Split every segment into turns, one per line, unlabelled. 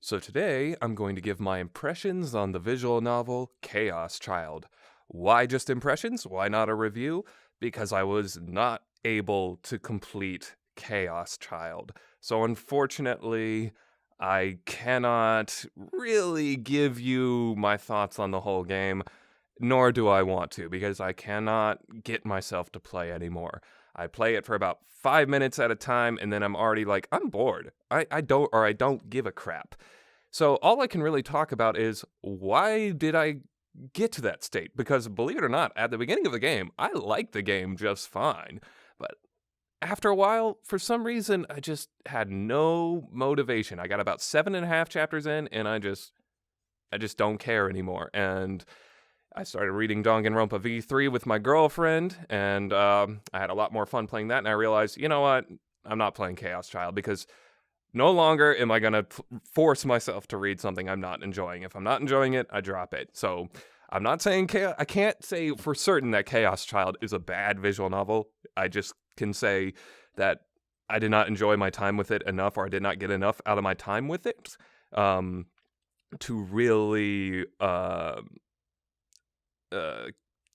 So today, I'm going to give my impressions on the visual novel Chaos Child. Why just impressions? Why not a review? Because I was not able to complete Chaos Child. So unfortunately, I cannot really give you my thoughts on the whole game, nor do I want to, because I cannot get myself to play anymore. I play it for about 5 minutes at a time, and then I'm already like, I'm bored. I don't give a crap. So all I can really talk about is why did I get to that state? Because believe it or not, at the beginning of the game, I liked the game just fine. But after a while, for some reason, I just had no motivation. I got about 7.5 chapters in, and I just don't care anymore. And I started reading Danganronpa V3 with my girlfriend, and I had a lot more fun playing that. And I realized, you know what? I'm not playing Chaos Child because no longer am I going to force myself to read something I'm not enjoying. If I'm not enjoying it, I drop it. So I'm not saying I can't say for certain that Chaos Child is a bad visual novel. I just can say that I did not enjoy my time with it enough, or I did not get enough out of my time with it to really uh,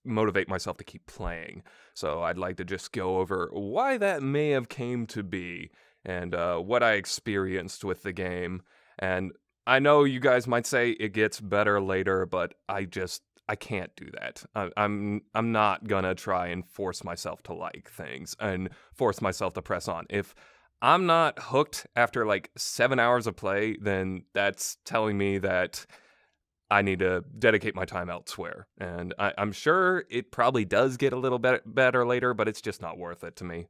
motivate myself to keep playing. So I'd like to just go over why that may have came to be and what I experienced with the game. And I know you guys might say it gets better later, but I can't do that. I'm not gonna try and force myself to like things and force myself to press on. If I'm not hooked after like 7 hours of play, then that's telling me that I need to dedicate my time elsewhere. And I'm sure it probably does get a little bit better later, but it's just not worth it to me.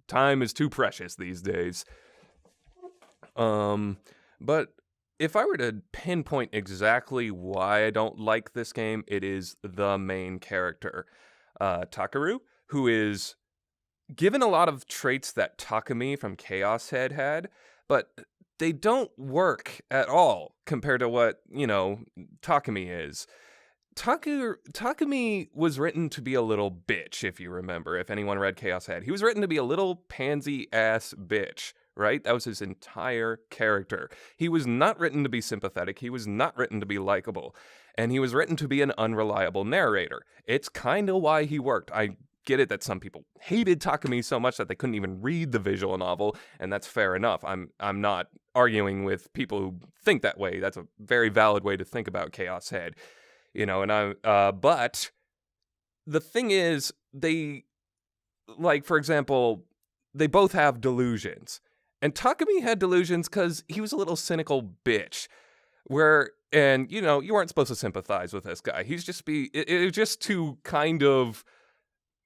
Time is too precious these days. Um, but if I were to pinpoint exactly why I don't like this game, it is the main character, Takaru, who is given a lot of traits that Takumi from Chaos Head had, but they don't work at all compared to what, Takumi is. Takumi was written to be a little bitch, if you remember, if anyone read Chaos Head. He was written to be a little pansy ass bitch, right? That was his entire character. He was not written to be sympathetic. He was not written to be likable. And he was written to be an unreliable narrator. It's kind of why he worked. I get it that some people hated Takumi so much that they couldn't even read the visual novel, and that's fair enough. I'm not arguing with people who think that way. That's a very valid way to think about Chaos Head, and but the thing is, they, like, for example, they both have delusions, and Takumi had delusions because he was a little cynical bitch. And you weren't supposed to sympathize with this guy. It was just to kind of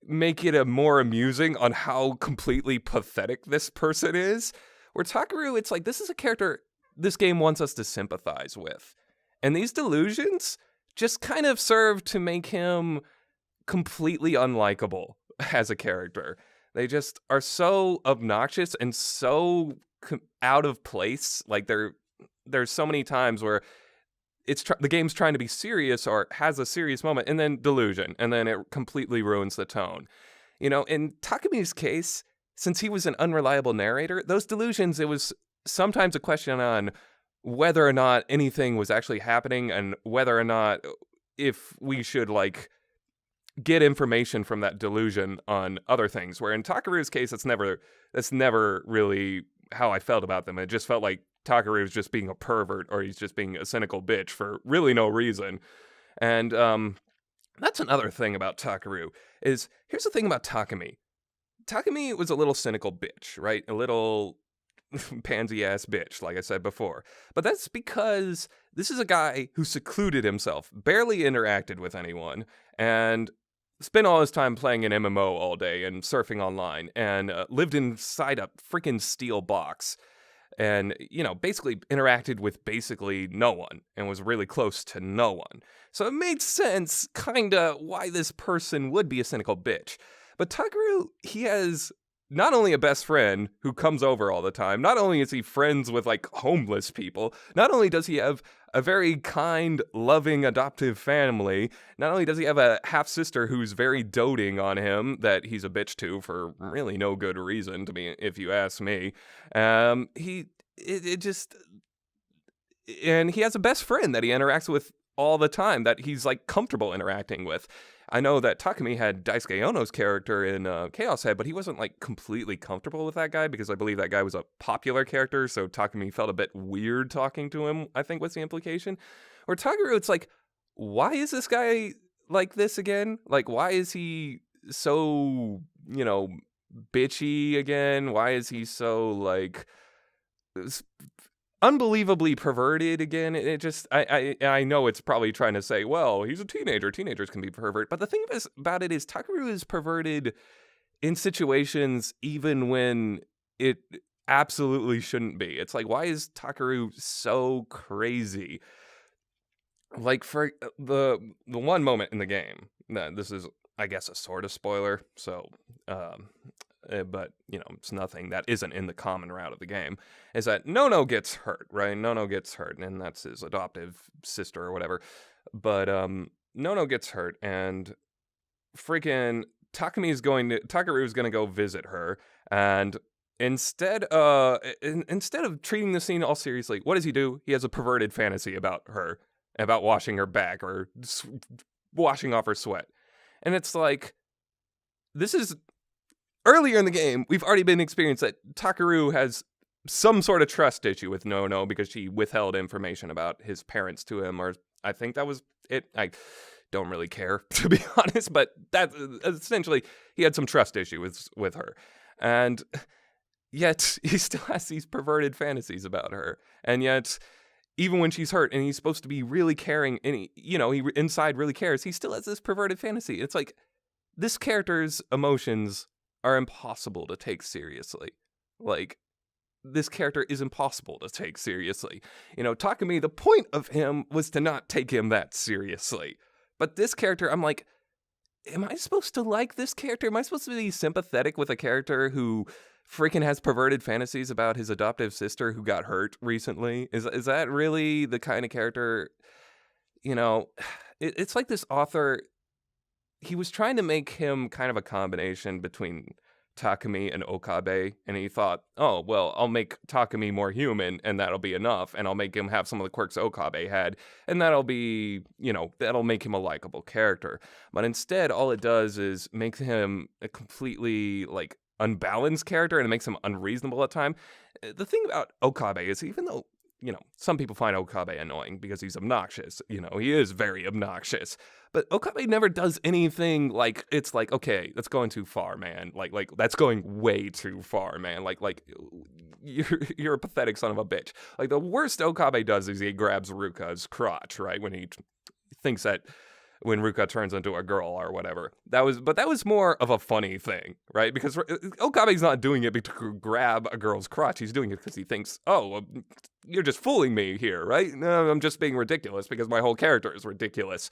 make it a more amusing on how completely pathetic this person is. Where Takaru, it's like, this is a character this game wants us to sympathize with. And these delusions just kind of serve to make him completely unlikable as a character. They just are so obnoxious and so out of place. Like, there's so many times where the game's trying to be serious or has a serious moment, and then delusion, and then it completely ruins the tone. In Takumi's case, since he was an unreliable narrator, those delusions, it was sometimes a question on whether or not anything was actually happening and whether or not if we should, like, get information from that delusion on other things. Where in Takaru's case, that's never really how I felt about them. It just felt like Takaru is just being a pervert, or he's just being a cynical bitch for really no reason. And that's another thing about Takaru. Here's the thing about Takumi. Takumi was a little cynical bitch, right? A little pansy ass bitch, like I said before. But that's because this is a guy who secluded himself, barely interacted with anyone, and spent all his time playing an MMO all day and surfing online, and lived inside a freaking steel box. And, basically interacted with basically no one and was really close to no one. So it made sense, kinda, why this person would be a cynical bitch. But Takaru, he has not only a best friend who comes over all the time, not only is he friends with, like, homeless people, not only does he have a very kind, loving, adoptive family, not only does he have a half-sister who's very doting on him, that he's a bitch to for really no good reason, if you ask me. It and he has a best friend that he interacts with all the time that he's like comfortable interacting with. I know that Takumi had Daisuke Ono's character in Chaos Head, but he wasn't like completely comfortable with that guy because I believe that guy was a popular character, so Takumi felt a bit weird talking to him, I think was the implication. Or Taguru, it's like, why is this guy like this again? Like, why is he so, bitchy again? Why is he so like unbelievably perverted again? It just, I know it's probably trying to say, well, he's a teenager. Teenagers can be pervert. But the thing about it is Takaru is perverted in situations even when it absolutely shouldn't be. It's like, why is Takaru so crazy? Like for the one moment in the game, this is, I guess, a sort of spoiler. So, but it's nothing that isn't in the common route of the game. Is that Nono gets hurt, right? Nono gets hurt, and that's his adoptive sister or whatever. But Nono gets hurt, and freaking Takaru is going to go visit her, and instead of treating the scene all seriously, what does he do? He has a perverted fantasy about her, about washing her back or washing off her sweat. And it's like, this is earlier in the game, we've already been experienced that Takaru has some sort of trust issue with Nono because she withheld information about his parents to him, or I think that was it. I don't really care, to be honest, but that essentially he had some trust issue with her. And yet he still has these perverted fantasies about her. And yet, even when she's hurt and he's supposed to be really caring and he inside really cares, he still has this perverted fantasy. It's like, this character's emotions are impossible to take seriously. Like, this character is impossible to take seriously. Takumi, the point of him was to not take him that seriously. But this character, I'm like, am I supposed to like this character? Am I supposed to be sympathetic with a character who freaking has perverted fantasies about his adoptive sister who got hurt recently? Is that really the kind of character? It's like this author, he was trying to make him kind of a combination between Takumi and Okabe, and he thought, oh, well, I'll make Takumi more human, and that'll be enough, and I'll make him have some of the quirks Okabe had, and that'll be, that'll make him a likable character. But instead, all it does is make him a completely, like, unbalanced character, and it makes him unreasonable at times. The thing about Okabe is, even though, some people find Okabe annoying because he's obnoxious, he is very obnoxious, but Okabe never does anything like, it's like, okay, that's going too far, man. Like that's going way too far, man. Like you're a pathetic son of a bitch. Like, the worst Okabe does is he grabs Ruka's crotch, right? When he thinks that when Ruka turns into a girl or whatever. That was more of a funny thing, right? Because Okabe's not doing it to grab a girl's crotch. He's doing it because he thinks, oh, you're just fooling me here, right? No, I'm just being ridiculous because my whole character is ridiculous.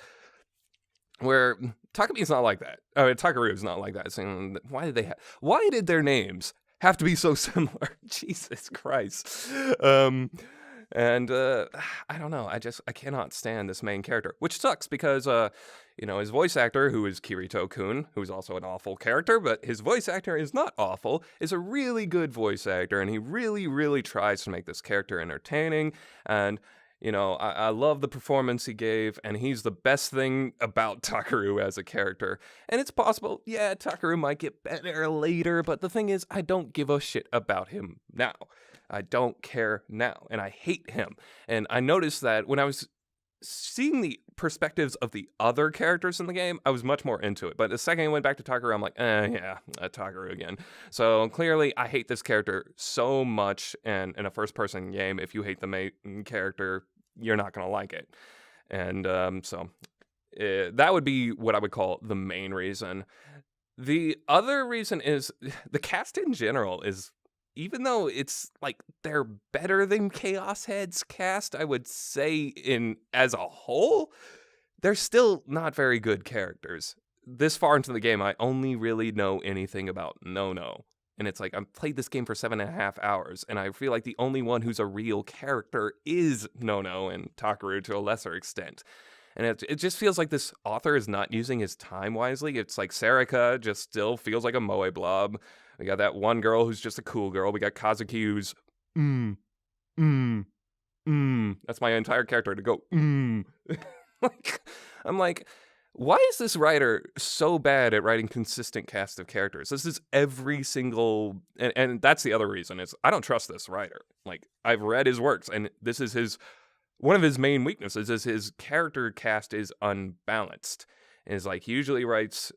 Where Takumi's not like that. I mean, Takaru's not like that. Saying, why did their names have to be so similar? Jesus Christ. And I don't know. I cannot stand this main character, which sucks because, his voice actor, who is Kirito-kun, who's also an awful character, but his voice actor is not awful, is a really good voice actor, and he really, really tries to make this character entertaining, and I love the performance he gave, and he's the best thing about Takaru as a character. And it's possible, yeah, Takaru might get better later, but the thing is, I don't give a shit about him now. I don't care now, and I hate him. And I noticed that when I was seeing the perspectives of the other characters in the game, I was much more into it. But the second I went back to Takaru, I'm like, Takaru again. So clearly, I hate this character so much, and in a first-person game, if you hate the main character, you're not going to like it. And that would be what I would call the main reason. The other reason is the cast in general is, even though it's like they're better than Chaos Head's cast, I would say as a whole, they're still not very good characters. This far into the game, I only really know anything about Nono. And it's like, I've played this game for 7.5 hours, and I feel like the only one who's a real character is Nono and Takaru to a lesser extent. And it just feels like this author is not using his time wisely. It's like Sarika just still feels like a moe blob. We got that one girl who's just a cool girl. We got Kazuki who's, and That's my entire character to go, like, I'm like, why is this writer so bad at writing consistent cast of characters? This is every single, and that's the other reason is I don't trust this writer. Like, I've read his works, and this is one of his main weaknesses is his character cast is unbalanced. And it's like he usually writes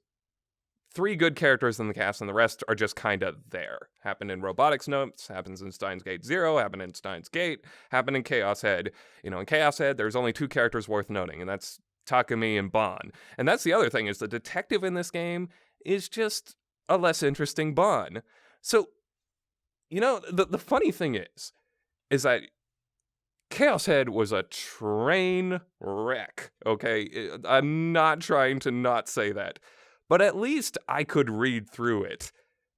3 good characters in the cast, and the rest are just kind of there. Happened in Robotics Notes, happens in Steins Gate Zero, happened in Steins Gate, happened in Chaos Head. In Chaos Head, there's only 2 characters worth noting, and that's Takumi and Bon. And that's the other thing, is the detective in this game is just a less interesting Bon. So, the funny thing is that Chaos Head was a train wreck, okay? I'm not trying to not say that. But at least I could read through it.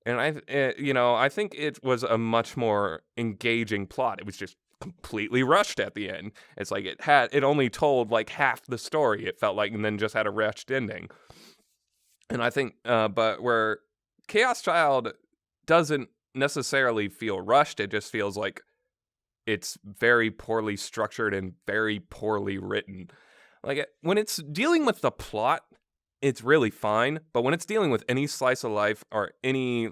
And I think it was a much more engaging plot. It was just completely rushed at the end. It's like it only told like half the story, it felt like, and then just had a rushed ending. And I think, but where Chaos Child doesn't necessarily feel rushed, it just feels like it's very poorly structured and very poorly written. Like, when it's dealing with the plot, it's really fine, but when it's dealing with any slice of life or any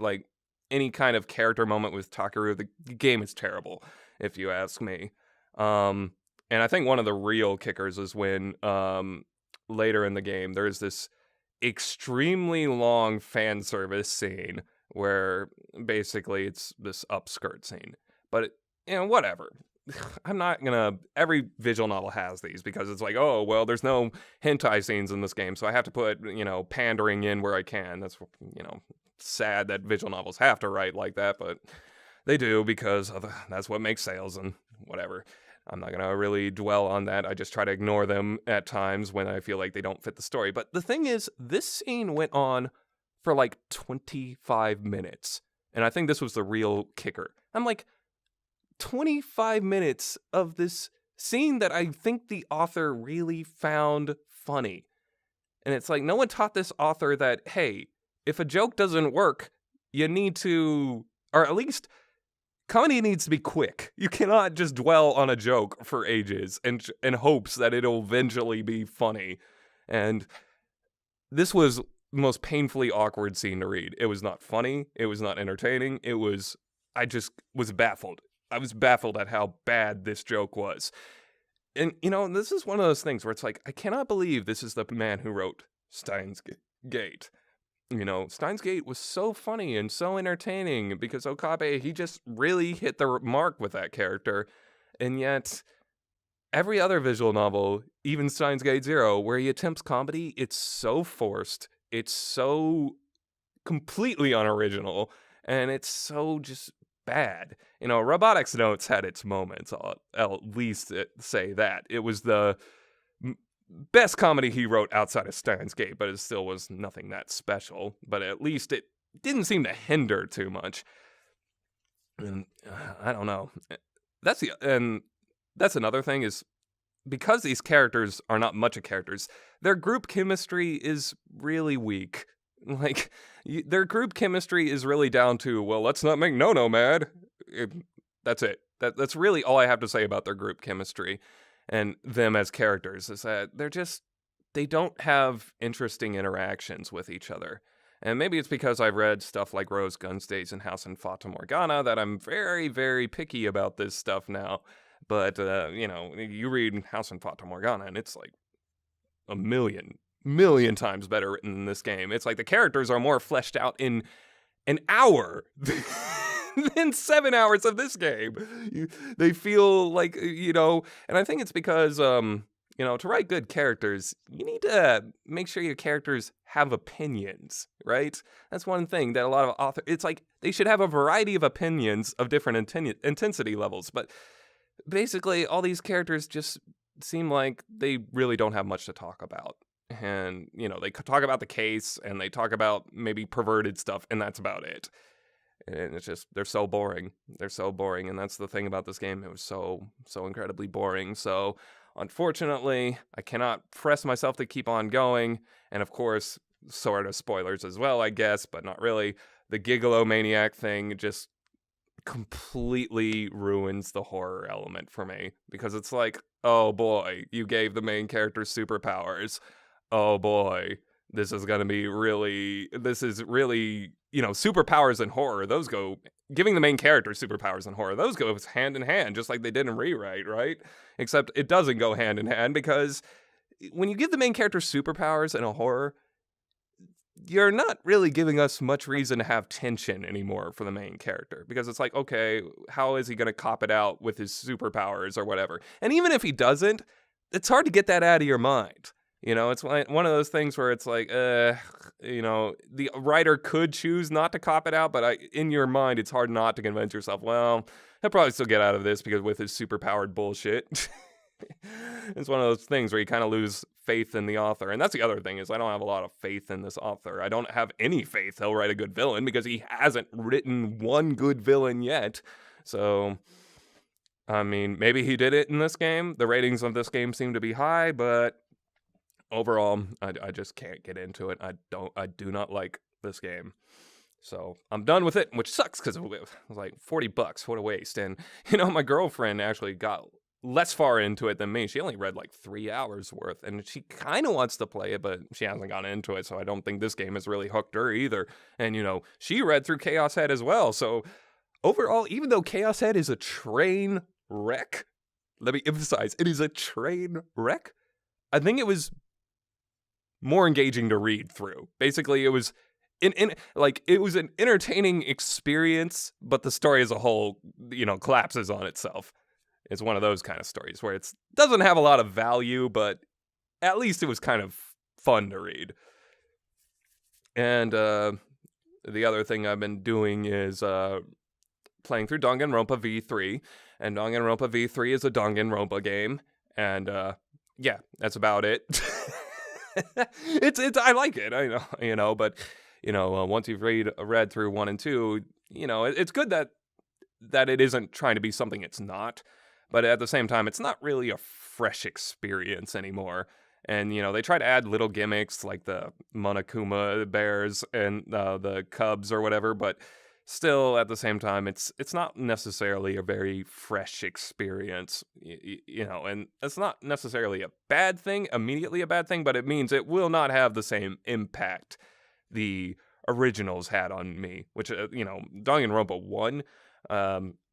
kind of character moment with Takeru, the game is terrible, if you ask me. And I think one of the real kickers is when later in the game there's this extremely long fan service scene where basically it's this upskirt scene. But whatever. I'm not gonna. Every visual novel has these because it's like, oh well, there's no hentai scenes in this game, so I have to put pandering in where I can. That's sad that visual novels have to write like that, but they do because that's what makes sales and whatever. I'm not gonna really dwell on that. I just try to ignore them at times when I feel like they don't fit the story. But the thing is, this scene went on for like 25 minutes, and I think this was the real kicker. I'm like, 25 minutes of this scene that I think the author really found funny. And it's like, no one taught this author that, hey, if a joke doesn't work, you need to, or at least comedy needs to be quick. You cannot just dwell on a joke for ages and in hopes that it'll eventually be funny. And this was the most painfully awkward scene to read. It was not funny. It was not entertaining. I just was baffled. I was baffled at how bad this joke was. And, this is one of those things where it's like, I cannot believe this is the man who wrote Steins Gate. Steins Gate was so funny and so entertaining because Okabe, he just really hit the mark with that character. And yet, every other visual novel, even Steins Gate Zero, where he attempts comedy, it's so forced. It's so completely unoriginal. And it's so just bad. Robotics Notes had its moments. I'll at least say that. It was the best comedy he wrote outside of Steins Gate, but it still was nothing that special. But at least it didn't seem to hinder too much. And I don't know. That's another thing is because these characters are not much of characters, their group chemistry is really weak. Like, their group chemistry is really down to, well, let's not make Nono mad. That's it. That's really all I have to say about their group chemistry and them as characters, is that they don't have interesting interactions with each other. And maybe it's because I've read stuff like Rose Gunstays and House and Fata Morgana that I'm very, very picky about this stuff now. But, you read House and Fata Morgana and it's like a million times better written than this game. It's like the characters are more fleshed out in an hour than 7 hours of this game. They feel like, and I think it's because, to write good characters, you need to make sure your characters have opinions, right? That's one thing that a lot of authors, it's like they should have a variety of opinions of different intensity levels, but basically all these characters just seem like they really don't have much to talk about. And, they talk about the case and they talk about maybe perverted stuff, and that's about it. And it's just, they're so boring. They're so boring. And that's the thing about this game. It was so incredibly boring. So, unfortunately, I cannot press myself to keep on going. And of course, sort of spoilers as well, I guess, but not really. The Gigolo Maniac thing just completely ruins the horror element for me. Because it's like, oh boy, you gave the main character superpowers. Oh boy, this is really, superpowers in horror. Giving the main character superpowers in horror, those go hand in hand, just like they did in Rewrite, right? Except it doesn't go hand in hand because when you give the main character superpowers in a horror, you're not really giving us much reason to have tension anymore for the main character because it's like, okay, how is he going to cop it out with his superpowers or whatever? And even if he doesn't, it's hard to get that out of your mind. It's one of those things where it's like, the writer could choose not to cop it out, but in your mind, it's hard not to convince yourself, well, he'll probably still get out of this because with his superpowered bullshit. It's one of those things where you kind of lose faith in the author. And that's the other thing is I don't have a lot of faith in this author. I don't have any faith he'll write a good villain because he hasn't written one good villain yet. So, I mean, maybe he did it in this game. The ratings of this game seem to be high, but overall, I just can't get into it. I do not like this game. So I'm done with it, which sucks because it was like $40. What a waste. And, my girlfriend actually got less far into it than me. She only read like 3 hours worth, and she kind of wants to play it, but she hasn't gotten into it, so I don't think this game has really hooked her either. And, she read through Chaos Head as well, so overall, even though Chaos Head is a train wreck, let me emphasize, it is a train wreck, I think it was more engaging to read through. Basically, it was it was an entertaining experience, but the story as a whole, collapses on itself. It's one of those kind of stories where it doesn't have a lot of value, but at least it was kind of fun to read. And the other thing I've been doing is playing through Danganronpa V3. And Danganronpa V3 is a Danganronpa game. And yeah, that's about it. It's I like it, I know, but once you've read through 1 and 2, it's good that it isn't trying to be something it's not. But at the same time, it's not really a fresh experience anymore. And, they try to add little gimmicks like the Monokuma bears and the cubs or whatever, but still, at the same time, it's not necessarily a very fresh experience, and it's not necessarily a bad thing, immediately a bad thing, but it means it will not have the same impact the originals had on me, which, Danganronpa 1,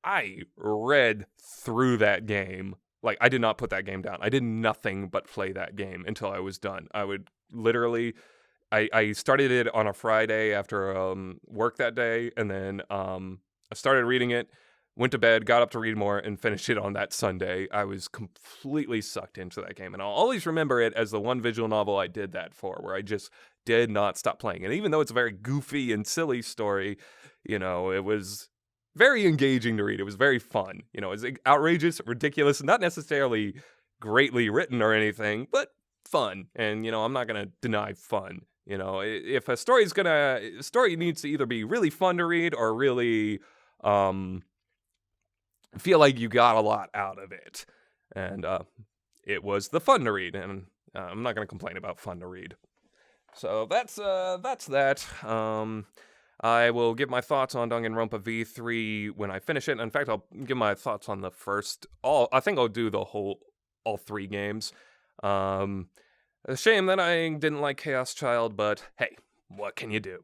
I read through that game. Like, I did not put that game down. I did nothing but play that game until I was done. I would literally, I started it on a Friday after work that day, and then I started reading it, went to bed, got up to read more, and finished it on that Sunday. I was completely sucked into that game, and I'll always remember it as the one visual novel I did that for, where I just did not stop playing. And even though it's a very goofy and silly story, it was very engaging to read. It was very fun. It was outrageous, ridiculous, not necessarily greatly written or anything, but fun. And, I'm not going to deny fun. If a story needs to either be really fun to read or really feel like you got a lot out of it. And it was the fun to read, and I'm not going to complain about fun to read. So that's that. I will give my thoughts on Danganronpa V3 when I finish it. In fact, I'll give my thoughts on the first. I think I'll do all 3 games. A shame that I didn't like Chaos Child, but hey, what can you do?